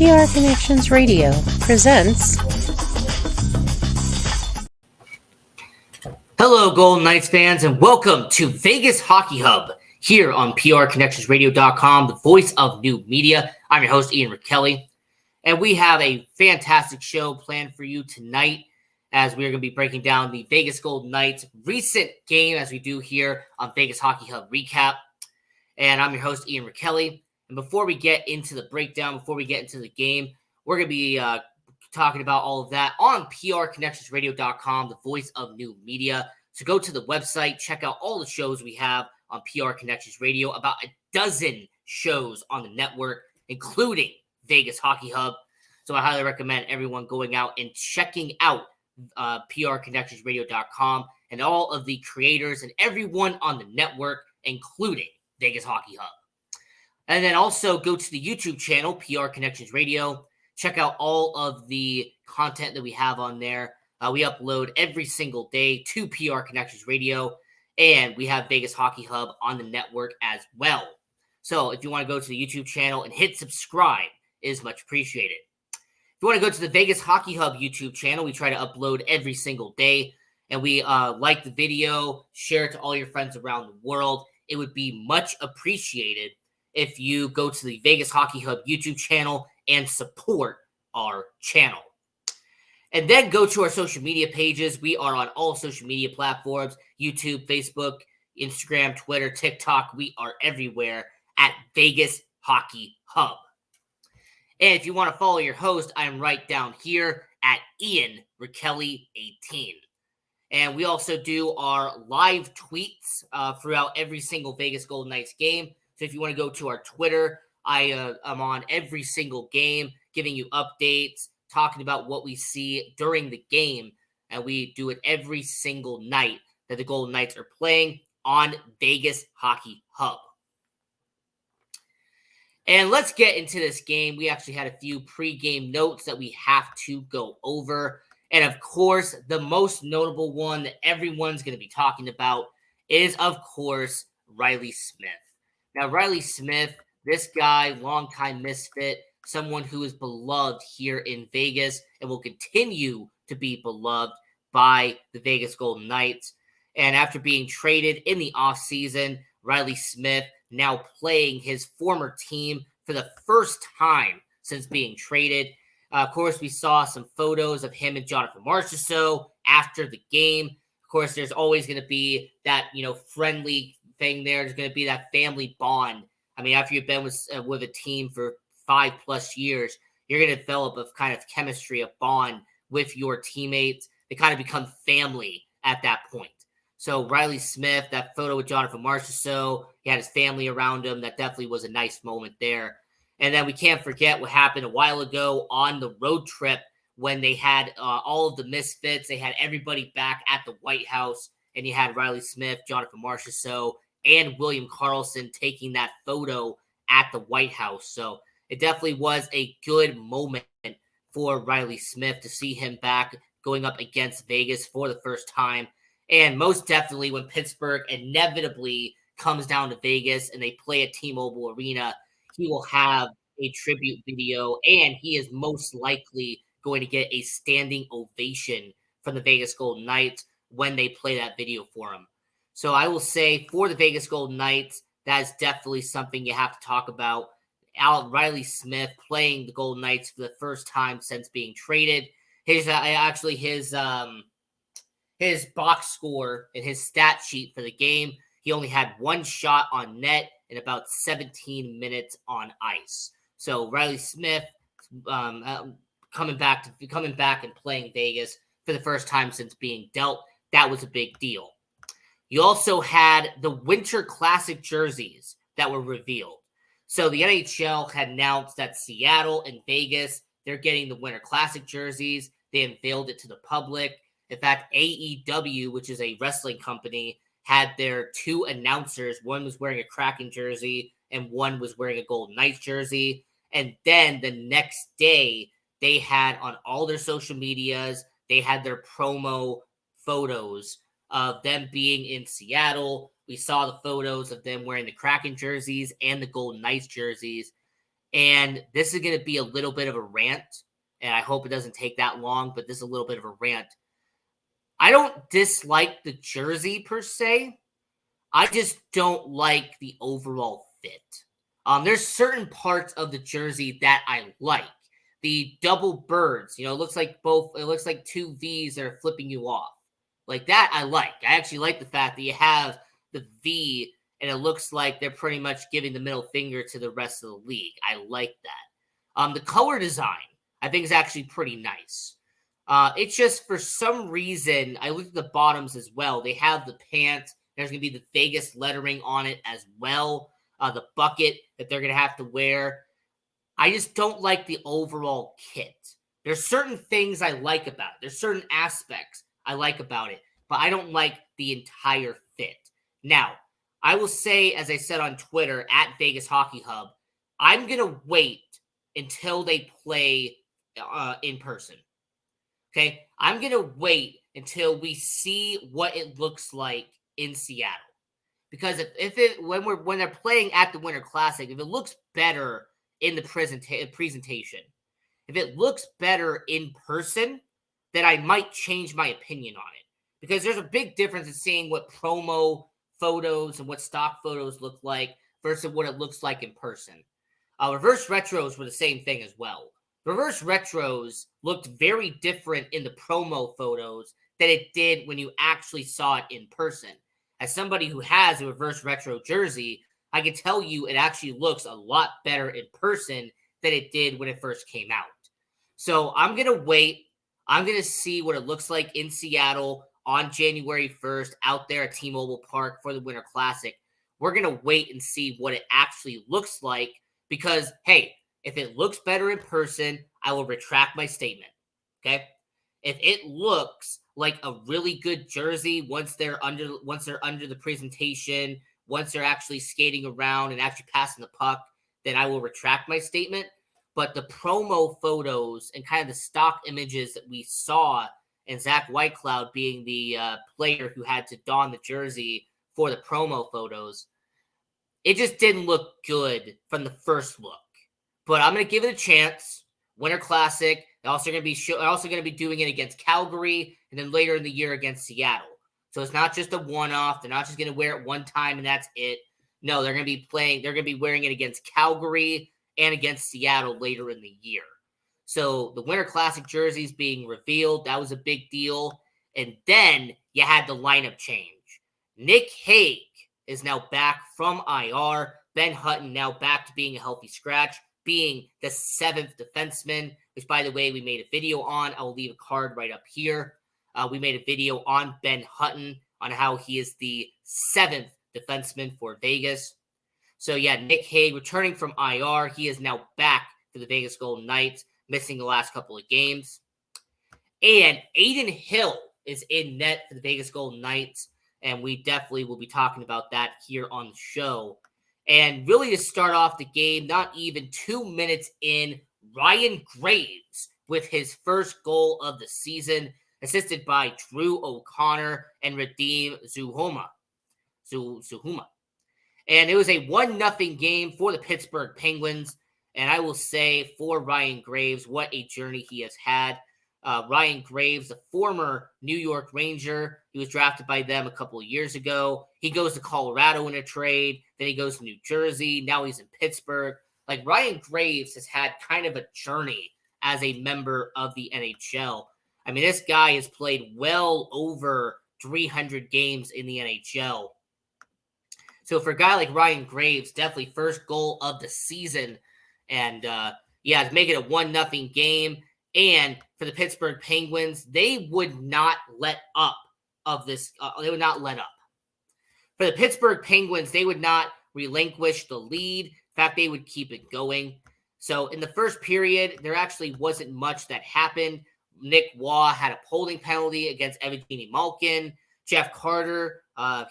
PR Connections Radio presents. Hello, Golden Knights fans, and welcome to Vegas Hockey Hub here on PRConnectionsRadio.com, the voice of new media. I'm your host, Ian Rachiele, and we have a fantastic show planned for you tonight as we're going to be breaking down the Vegas Golden Knights' recent game as we do here on Vegas Hockey Hub Recap. And I'm your host, Ian Rachiele. And before we get into the breakdown, before we get into the game, we're going to be talking about all of that on PRConnectionsRadio.com, the voice of new media. So go to the website, check out all the shows we have on PR Connections Radio, about a dozen shows on the network, including Vegas Hockey Hub. So I highly recommend everyone going out and checking out PRConnectionsRadio.com and all of the creators and everyone on the network, including Vegas Hockey Hub. And then also go to the YouTube channel, PR Connections Radio. Check out all of the content that we have on there. We upload every single day to PR Connections Radio, and we have Vegas Hockey Hub on the network as well. So if you want to go to the YouTube channel and hit subscribe, it is much appreciated. If you want to go to the Vegas Hockey Hub YouTube channel, we try to upload every single day, and we like the video, share it to all your friends around the world. It would be much appreciated if you go to the Vegas Hockey Hub YouTube channel and support our channel. And then go to our social media pages. We are on all social media platforms: YouTube, Facebook, Instagram, Twitter, TikTok. We are everywhere at Vegas Hockey Hub. And if you want to follow your host, I am right down here at Ian Rachiele 18. And we also do our live tweets throughout every single Vegas Golden Knights game. So if you want to go to our Twitter, I'm on every single game, giving you updates, talking about what we see during the game. And we do it every single night that the Golden Knights are playing on Vegas Hockey Hub. And let's get into this game. We actually had a few pregame notes that we have to go over. And of course, the most notable one that everyone's going to be talking about is, of course, Riley Smith. Now, Riley Smith, this guy, longtime misfit, someone who is beloved here in Vegas and will continue to be beloved by the Vegas Golden Knights. And after being traded in the offseason, Riley Smith now playing his former team for the first time since being traded. Of course, we saw some photos of him and Jonathan Marchessault after the game. Of course, there's always going to be that, friendly thing there. There's going to be that family bond. I mean, after you've been with a team for 5+ years, you're going to develop a kind of chemistry, a bond with your teammates. They kind of become family at that point. So Riley Smith, that photo with Jonathan Marchessault, he had his family around him. That definitely was a nice moment there. And then we can't forget what happened a while ago on the road trip when they had all of the misfits. They had everybody back at the White House, and you had Riley Smith, Jonathan Marchessault, and William Karlsson taking that photo at the White House. So it definitely was a good moment for Riley Smith to see him back going up against Vegas for the first time. And most definitely when Pittsburgh inevitably comes down to Vegas and they play at T-Mobile Arena, he will have a tribute video, and he is most likely going to get a standing ovation from the Vegas Golden Knights when they play that video for him. So I will say for the Vegas Golden Knights, that is definitely something you have to talk about. Riley Smith playing the Golden Knights for the first time since being traded. His box score and his stat sheet for the game, he only had one shot on net in about 17 minutes on ice. So Riley Smith coming back and playing Vegas for the first time since being dealt, that was a big deal. You also had the Winter Classic jerseys that were revealed. So the NHL had announced that Seattle and Vegas, they're getting the Winter Classic jerseys. They unveiled it to the public. In fact, AEW, which is a wrestling company, had their two announcers. One was wearing a Kraken jersey and one was wearing a Golden Knights jersey. And then the next day, they had on all their social medias, they had their promo photos of them being in Seattle. We saw the photos of them wearing the Kraken jerseys and the Golden Knights jerseys. And this is going to be a little bit of a rant, and I hope it doesn't take that long, but this is a little bit of a rant. I don't dislike the jersey per se. I just don't like the overall fit. There's certain parts of the jersey that I like. The double birds, it looks like two V's that are flipping you off. Like that, I like. I actually like the fact that you have the V and it looks like they're pretty much giving the middle finger to the rest of the league. I like that. The color design, I think, is actually pretty nice. It's just for some reason, I looked at the bottoms as well. They have the pants. There's going to be the Vegas lettering on it as well. The bucket that they're going to have to wear. I just don't like the overall kit. There's certain things I like about it. There's certain aspects I like about it, but I don't like the entire fit. Now, I will say, as I said on Twitter, at Vegas Hockey Hub, I'm going to wait until they play in person. Okay? I'm going to wait until we see what it looks like in Seattle. Because when they're playing at the Winter Classic, if it looks better in the presentation, if it looks better in person, then I might change my opinion on it. Because there's a big difference in seeing what promo photos and what stock photos look like versus what it looks like in person. Reverse retros were the same thing as well. Reverse retros looked very different in the promo photos than it did when you actually saw it in person. As somebody who has a reverse retro jersey, I can tell you it actually looks a lot better in person than it did when it first came out. So I'm going to wait. I'm going to see what it looks like in Seattle on January 1st out there at T-Mobile Park for the Winter Classic. We're going to wait and see what it actually looks like because, hey, if it looks better in person, I will retract my statement. Okay? If it looks like a really good jersey once they're under the presentation, once they're actually skating around and actually passing the puck, then I will retract my statement. But the promo photos and kind of the stock images that we saw, and Zach Whitecloud being the player who had to don the jersey for the promo photos, it just didn't look good from the first look. But I'm going to give it a chance. Winter Classic. They're also going to be doing it against Calgary and then later in the year against Seattle. So it's not just a one-off. They're not just going to wear it one time and that's it. No, they're going to be playing. They're going to be wearing it against Calgary and against Seattle later in the year. So the Winter Classic jerseys being revealed, that was a big deal. And then you had the lineup change. Nick Hague is now back from IR. Ben Hutton now back to being a healthy scratch, being the 7th defenseman, which, by the way, we made a video on. I will leave a card right up here. We made a video on Ben Hutton on how he is the 7th defenseman for Vegas. So, yeah, Nick Hague returning from IR. He is now back for the Vegas Golden Knights, missing the last couple of games. And Aiden Hill is in net for the Vegas Golden Knights, and we definitely will be talking about that here on the show. And really to start off the game, not even 2 minutes in, Ryan Graves with his first goal of the season, assisted by Drew O'Connor and Radim Zuhuma. And it was a 1-0 game for the Pittsburgh Penguins. And I will say for Ryan Graves, what a journey he has had. Ryan Graves, a former New York Ranger. He was drafted by them a couple of years ago. He goes to Colorado in a trade. Then he goes to New Jersey. Now he's in Pittsburgh. Like, Ryan Graves has had kind of a journey as a member of the NHL. I mean, this guy has played well over 300 games in the NHL. So for a guy like Ryan Graves, definitely first goal of the season. And, to make it a 1-0 game. And for the Pittsburgh Penguins, they would not let up of this. They would not let up. For the Pittsburgh Penguins, they would not relinquish the lead. In fact, they would keep it going. So in the first period, there actually wasn't much that happened. Nick Waugh had a holding penalty against Evgeny Malkin. Jeff Carter,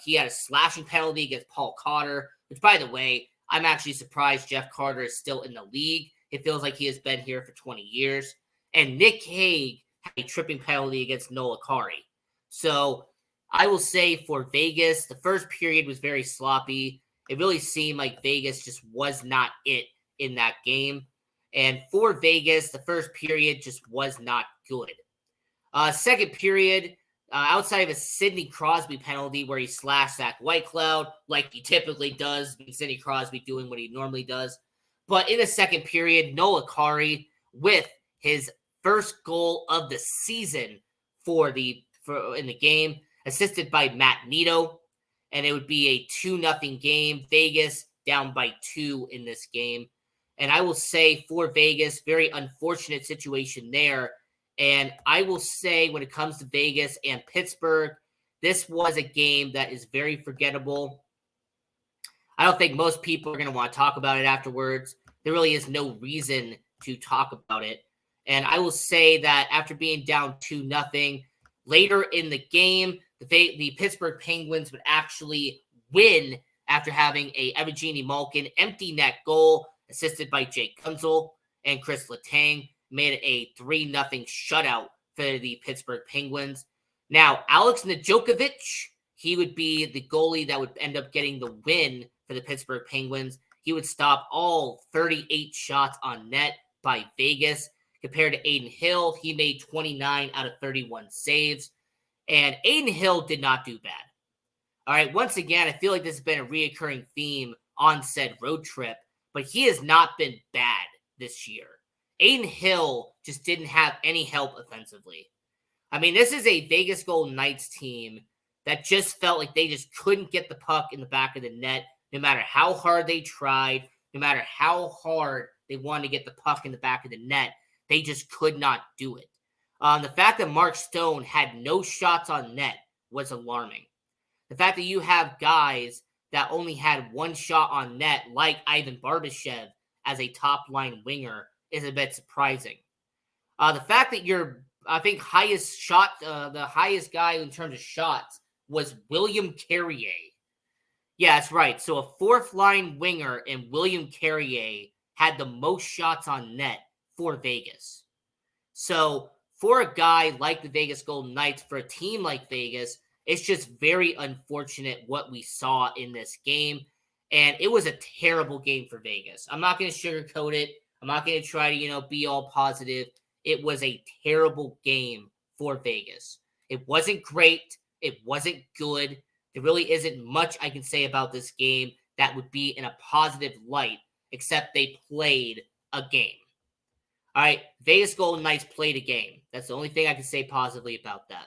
he had a slashing penalty against Paul Cotter, which, by the way, I'm actually surprised Jeff Carter is still in the league. It feels like he has been here for 20 years. And Nick Hague had a tripping penalty against Noah Kari. So I will say for Vegas, the first period was very sloppy. It really seemed like Vegas just was not it in that game. And for Vegas, the first period just was not good. Second period, outside of a Sidney Crosby penalty where he slashed Zach Whitecloud like he typically does, Sidney Crosby doing what he normally does. But in the second period, Noah Kari with his first goal of the season in the game, assisted by Matt Nito, and it would be a 2-0 game. Vegas down by 2 in this game. And I will say for Vegas, very unfortunate situation there. And I will say when it comes to Vegas and Pittsburgh, this was a game that is very forgettable. I don't think most people are going to want to talk about it afterwards. There really is no reason to talk about it. And I will say that after being down 2-0, later in the game, the Pittsburgh Penguins would actually win after having a Evgeny Malkin empty net goal assisted by Jake Kunzel, and Chris Letang made a 3-0 shutout for the Pittsburgh Penguins. Now, Alex Nedeljkovic, he would be the goalie that would end up getting the win for the Pittsburgh Penguins. He would stop all 38 shots on net by Vegas. Compared to Aiden Hill, he made 29 out of 31 saves. And Aiden Hill did not do bad. All right, once again, I feel like this has been a reoccurring theme on said road trip, but he has not been bad this year. Aiden Hill just didn't have any help offensively. I mean, this is a Vegas Golden Knights team that just felt like they just couldn't get the puck in the back of the net, no matter how hard they tried, no matter how hard they wanted to get the puck in the back of the net. They just could not do it. The fact that Mark Stone had no shots on net was alarming. The fact that you have guys that only had one shot on net, like Ivan Barbashev as a top-line winger, is a bit surprising. The fact that the highest guy in terms of shots was William Carrier. Yeah, that's right. So a fourth-line winger in William Carrier had the most shots on net for Vegas. So for a guy like the Vegas Golden Knights, for a team like Vegas, it's just very unfortunate what we saw in this game. And it was a terrible game for Vegas. I'm not going to sugarcoat it. I'm not going to try to, be all positive. It was a terrible game for Vegas. It wasn't great. It wasn't good. There really isn't much I can say about this game that would be in a positive light, except they played a game. All right, Vegas Golden Knights played a game. That's the only thing I can say positively about that.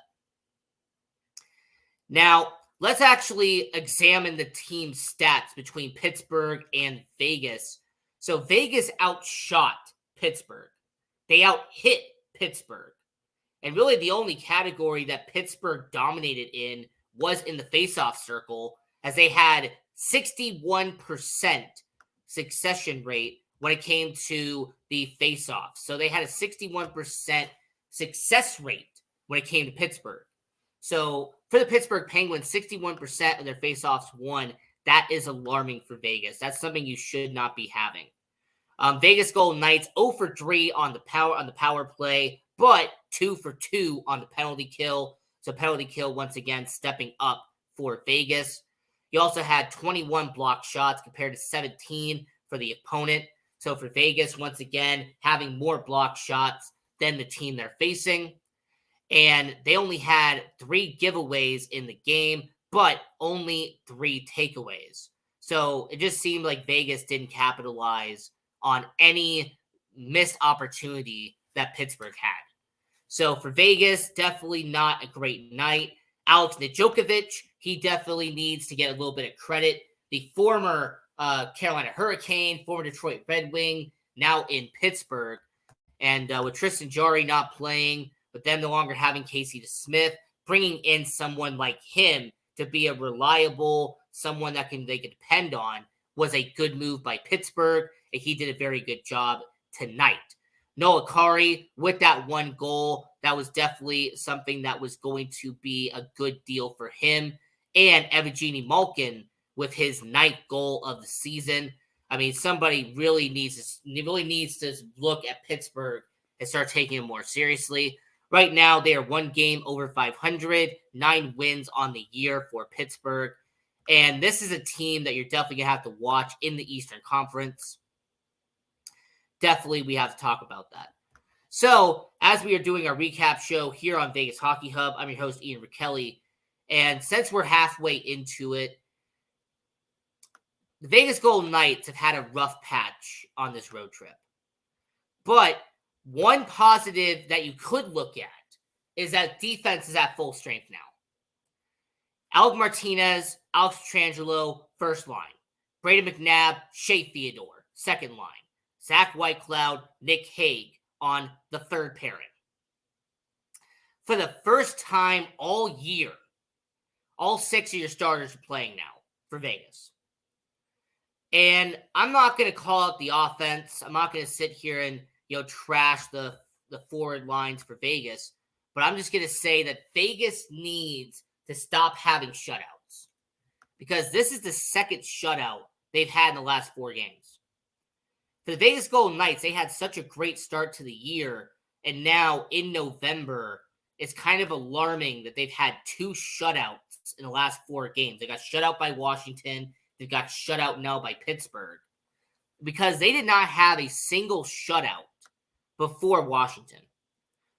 Now, let's actually examine the team stats between Pittsburgh and Vegas. So Vegas outshot Pittsburgh. They outhit Pittsburgh. And really the only category that Pittsburgh dominated in was in the faceoff circle, as they had 61% succession rate when it came to the faceoff. So they had a 61% success rate when it came to Pittsburgh. So for the Pittsburgh Penguins, 61% of their faceoffs won. That is alarming for Vegas. That's something you should not be having. Vegas Golden Knights 0 for 3 on the power play, but 2 for 2 on the penalty kill. So penalty kill once again stepping up for Vegas. You also had 21 block shots compared to 17 for the opponent. So for Vegas, once again, having more block shots than the team they're facing. And they only had 3 giveaways in the game, but only 3 takeaways. So it just seemed like Vegas didn't capitalize on any missed opportunity that Pittsburgh had. So for Vegas, definitely not a great night. Alex Nedeljkovic, he definitely needs to get a little bit of credit. The former Carolina Hurricane, former Detroit Red Wing, now in Pittsburgh. And with Tristan Jarry not playing, with them no longer having Casey DeSmith, bringing in someone like him to be a reliable, someone that they could depend on, was a good move by Pittsburgh, and he did a very good job tonight. Noah Kari, with that one goal, that was definitely something that was going to be a good deal for him. And Evgeny Malkin with his 9th goal of the season. I mean, somebody really needs to look at Pittsburgh and start taking them more seriously. Right now, they are 1 game over 500, 9 wins on the year for Pittsburgh. And this is a team that you're definitely going to have to watch in the Eastern Conference. definitely we have to talk about that. So, as we are doing our recap show here on Vegas Hockey Hub, I'm your host, Ian Rachiele. And since we're halfway into it, the Vegas Golden Knights have had a rough patch on this road trip. But one positive that you could look at is that defense is at full strength now. Alec Martinez, Alex Pietrangelo, first line. Brayden McNabb, Shea Theodore, second line. Zach Whitecloud, Nick Hague on the third pairing. For the first time all year, all 6 of your starters are playing now for Vegas. And I'm not going to call out the offense. I'm not going to sit here and trash the forward lines for Vegas. But I'm just going to say that Vegas needs to stop having shutouts. Because this is the second shutout they've had in the last 4 games. For the Vegas Golden Knights, they had such a great start to the year. And now in November, it's kind of alarming that they've had 2 shutouts in the last 4 games. They got shut out by Washington. They got shut out now by Pittsburgh. Because they did not have a single shutout before Washington.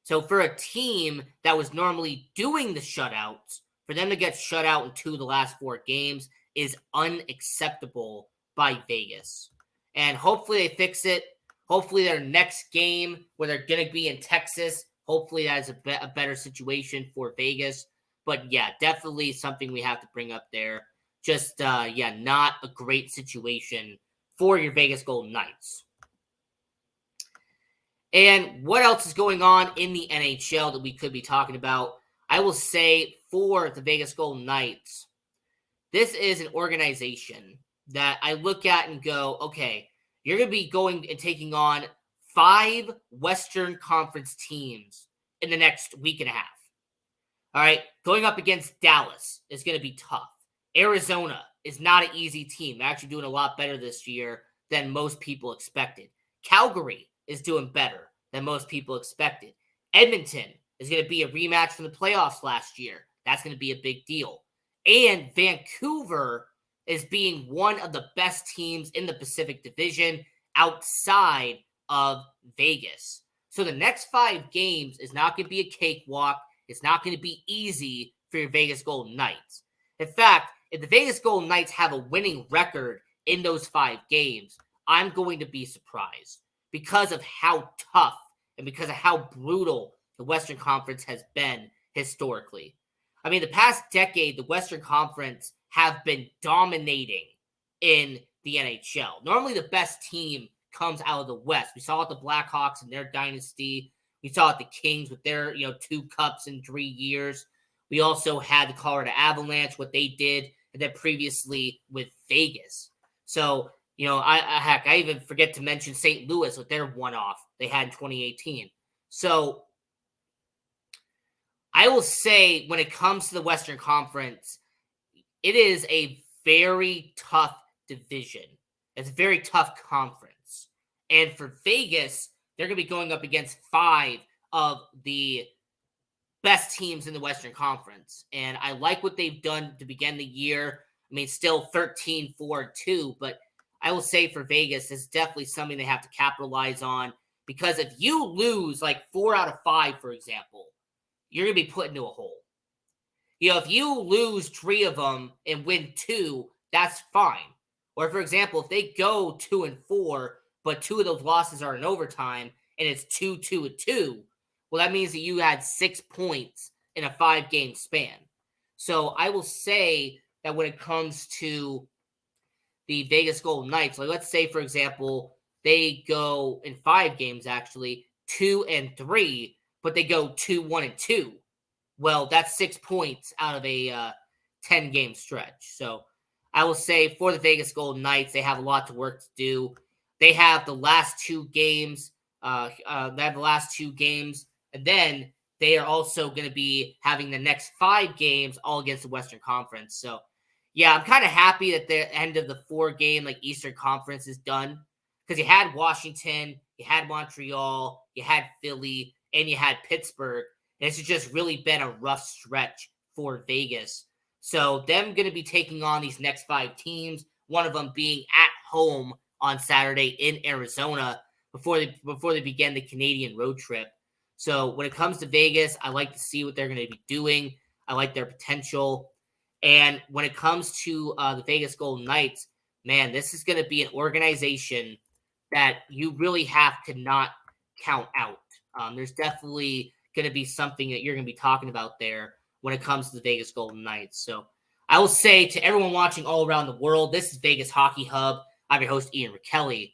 So for a team that was normally doing the shutouts, for them to get shut out in 2 of the last 4 games is unacceptable by Vegas. And hopefully they fix it. Hopefully their next game, where they're going to be in Texas, hopefully that is a better situation for Vegas. But yeah, definitely something we have to bring up there. Just, not a great situation for your Vegas Golden Knights. And what else is going on in the NHL that we could be talking about? I will say for the Vegas Golden Knights, this is an organization that I look at and go, okay, you're going to be going and taking on 5 Western Conference teams in the next week and a half. All right, going up against Dallas is going to be tough. Arizona is not an easy team. They're actually doing a lot better this year than most people expected. Calgary is doing better than most people expected. Edmonton is going to be a rematch from the playoffs last year. That's going to be a big deal. And Vancouver is being one of the best teams in the Pacific Division outside of Vegas. So the next 5 games is not going to be a cakewalk. It's not going to be easy for your Vegas Golden Knights. In fact, if the Vegas Golden Knights have a winning record in those 5 games, I'm going to be surprised because of how tough and because of how brutal the Western Conference has been historically. I mean, the past decade, the Western Conference have been dominating in the NHL. Normally, the best team comes out of the West. We saw it the Blackhawks and their dynasty. We saw it the Kings with their 2 cups in 3 years. We also had the Colorado Avalanche, what they did, and then previously with Vegas. So, I even forget to mention St. Louis with their one-off they had in 2018. So, I will say when it comes to the Western Conference, it is a very tough division. It's a very tough conference. And for Vegas, they're going to be going up against 5 of the best teams in the Western Conference. And I like what they've done to begin the year. I mean, still 13-4-2, but I will say for Vegas, it's definitely something they have to capitalize on, because if you lose like 4 out of 5, for example, you're going to be put into a hole. If you lose 3 of them and win 2, that's fine. Or for example, if they go 2-4, but 2 of those losses are in overtime and it's 2-2-2, well, that means that you had 6 points in a 5-game span. So I will say that when it comes to the Vegas Golden Knights, like let's say, for example, they go in 5 games, actually, 2-3, but they go 2-1-2. Well, that's 6 points out of a 10-game stretch. So I will say for the Vegas Golden Knights, they have a lot to work to do. They have the last 2 games. And then they are also going to be having the next 5 games all against the Western Conference. So, yeah, I'm kind of happy that the end of the 4-game Eastern Conference is done, because you had Washington, you had Montreal, you had Philly, and you had Pittsburgh. And it's just really been a rough stretch for Vegas. So them going to be taking on these next 5 teams, one of them being at home on Saturday in Arizona. before they began the Canadian road trip. So when it comes to Vegas, I like to see what they're going to be doing. I like their potential. And when it comes to the Vegas Golden Knights, man, this is going to be an organization that you really have to not count out. There's definitely going to be something that you're going to be talking about there when it comes to the Vegas Golden Knights. So I will say to everyone watching all around the world, this is Vegas Hockey Hub. I'm your host, Ian Rachiele.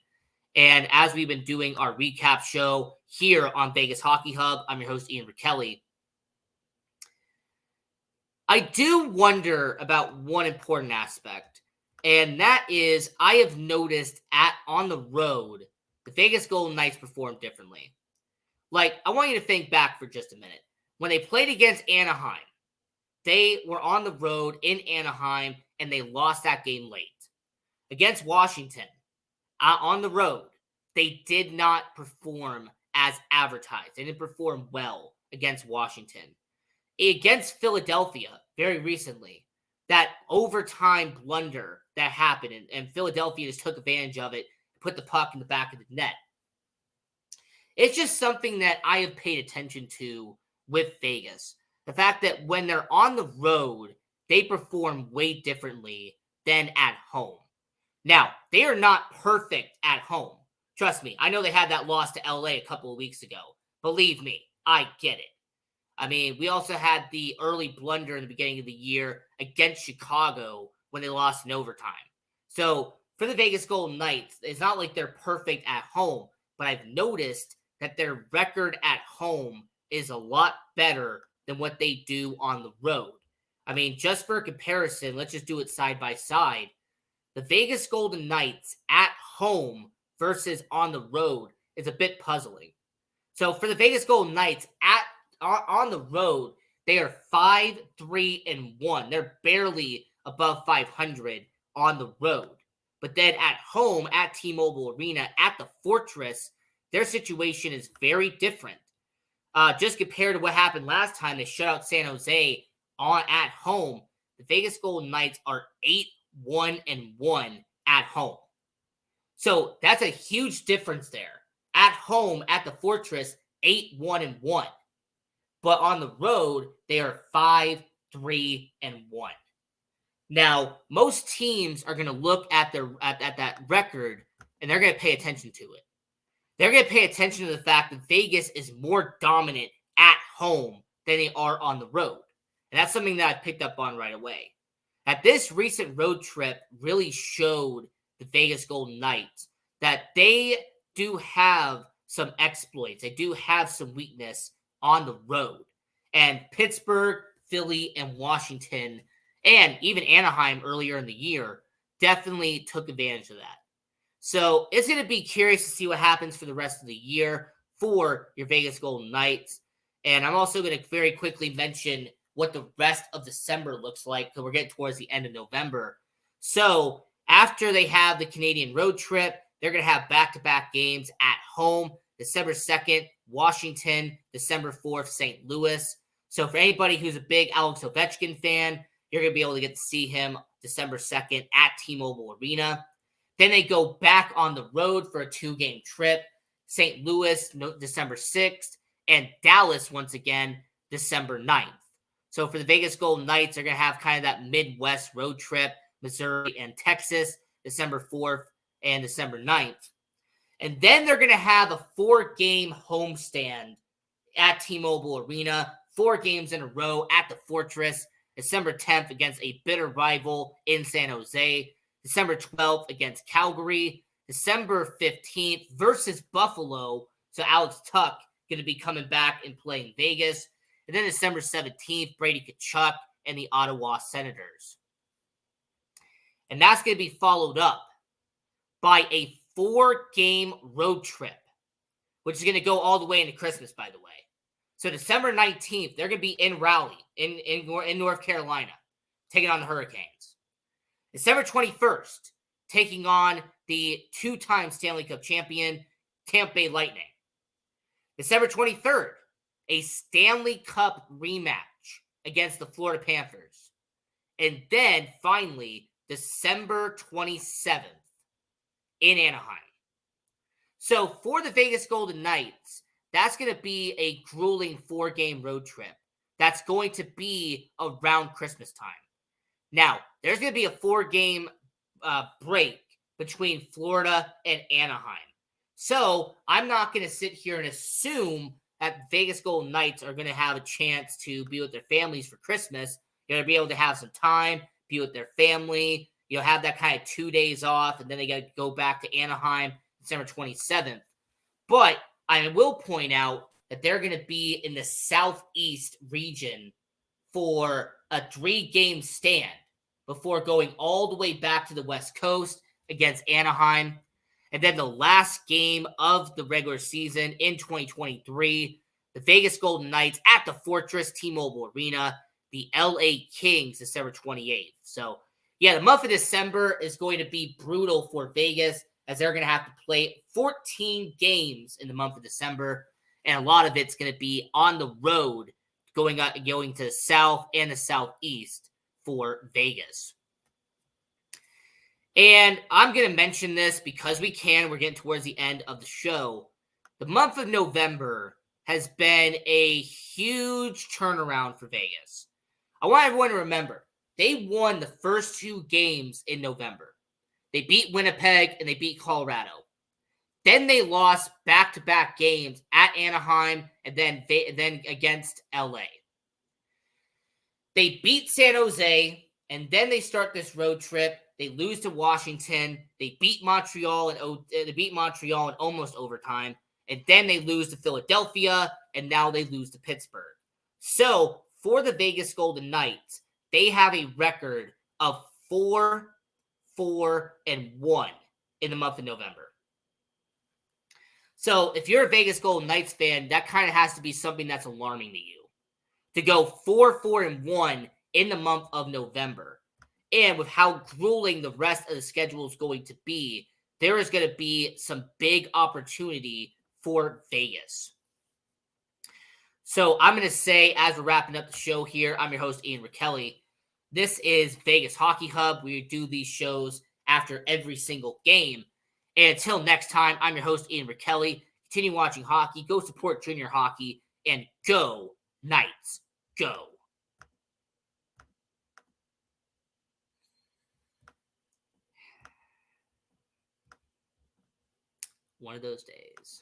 And as we've been doing our recap show here on Vegas Hockey Hub, I'm your host, Ian Rachiele. I do wonder about one important aspect, and that is I have noticed on the road, the Vegas Golden Knights perform differently. Like, I want you to think back for just a minute. When they played against Anaheim, they were on the road in Anaheim, and they lost that game late. Against Washington, on the road, they did not perform as advertised. They didn't perform well against Washington. Against Philadelphia, very recently, that overtime blunder that happened, and Philadelphia just took advantage of it, put the puck in the back of the net. It's just something that I have paid attention to with Vegas. The fact that when they're on the road, they perform way differently than at home. Now, they are not perfect at home. Trust me, I know they had that loss to LA a couple of weeks ago. Believe me, I get it. I mean, we also had the early blunder in the beginning of the year against Chicago when they lost in overtime. So for the Vegas Golden Knights, it's not like they're perfect at home, but I've noticed that their record at home is a lot better than what they do on the road. I mean, just for comparison, let's just do it side by side. The Vegas Golden Knights at home versus on the road is a bit puzzling. So for the Vegas Golden Knights on the road, they are 5-3-1. They're barely above 500 on the road. But then at home, at T-Mobile Arena, at the Fortress, their situation is very different. Just compared to what happened last time, they shut out San Jose at home. The Vegas Golden Knights are 8-1-1 at home. So that's a huge difference there. At home, at the Fortress, 8-1-1. But on the road, they are 5-3-1. Now, most teams are going to look at that record, and they're going to pay attention to it. They're going to pay attention to the fact that Vegas is more dominant at home than they are on the road. And that's something that I picked up on right away. That this recent road trip really showed the Vegas Golden Knights that they do have some exploits. They do have some weakness on the road. And Pittsburgh, Philly, and Washington, and even Anaheim earlier in the year definitely took advantage of that. So it's going to be curious to see what happens for the rest of the year for your Vegas Golden Knights. And I'm also going to very quickly mention what the rest of December looks like, because we're getting towards the end of November. So after they have the Canadian road trip, they're going to have back-to-back games at home. December 2nd, Washington. December 4th, St. Louis. So for anybody who's a big Alex Ovechkin fan, you're going to be able to get to see him December 2nd at T-Mobile Arena. Then they go back on the road for a 2-game trip. St. Louis, December 6th, and Dallas, once again, December 9th. So for the Vegas Golden Knights, they're going to have kind of that Midwest road trip, Missouri and Texas, December 4th and December 9th. And then they're going to have a 4-game homestand at T-Mobile Arena, 4 games in a row at the Fortress, December 10th against a bitter rival in San Jose, December 12th against Calgary, December 15th versus Buffalo. So Alex Tuch going to be coming back and playing Vegas. And then December 17th, Brady Tkachuk and the Ottawa Senators. And that's going to be followed up by a 4-game road trip, which is going to go all the way into Christmas, by the way. So December 19th, they're going to be in Raleigh, in North Carolina, taking on the Hurricanes. December 21st, taking on the 2-time Stanley Cup champion, Tampa Bay Lightning. December 23rd, a Stanley Cup rematch against the Florida Panthers. And then, finally, December 27th in Anaheim. So for the Vegas Golden Knights, that's going to be a grueling 4-game road trip. That's going to be around Christmas time. Now, there's going to be a 4-game break between Florida and Anaheim. So I'm not going to sit here and assume that Vegas Golden Knights are going to have a chance to be with their families for Christmas. They're going to be able to have some time, be with their family, have that kind of 2 days off, and then they got to go back to Anaheim December 27th. But I will point out that they're going to be in the Southeast region for a 3-game stand before going all the way back to the West Coast against Anaheim. And then the last game of the regular season in 2023, the Vegas Golden Knights at the Fortress T-Mobile Arena, the LA Kings, December 28th. So, yeah, the month of December is going to be brutal for Vegas as they're going to have to play 14 games in the month of December. And a lot of it's going to be on the road going to the South and the Southeast for Vegas. And I'm going to mention this because we can. We're getting towards the end of the show. The month of November has been a huge turnaround for Vegas. I want everyone to remember, they won the first 2 games in November. They beat Winnipeg and they beat Colorado. Then they lost back-to-back games at Anaheim and then against LA. They beat San Jose, and then they start this road trip. They lose to Washington. They beat Montreal in almost overtime, and then they lose to Philadelphia, and now they lose to Pittsburgh. So for the Vegas Golden Knights, they have a record of 4-4-1 in the month of November. So if you're a Vegas Golden Knights fan, that kind of has to be something that's alarming to you. To go 4-4-1 in the month of November. And with how grueling the rest of the schedule is going to be, there is going to be some big opportunity for Vegas. So I'm going to say, as we're wrapping up the show here, I'm your host, Ian Rachiele. This is Vegas Hockey Hub. We do these shows after every single game. And until next time, I'm your host, Ian Rachiele. Continue watching hockey. Go support junior hockey. And go Knights, go. One of those days.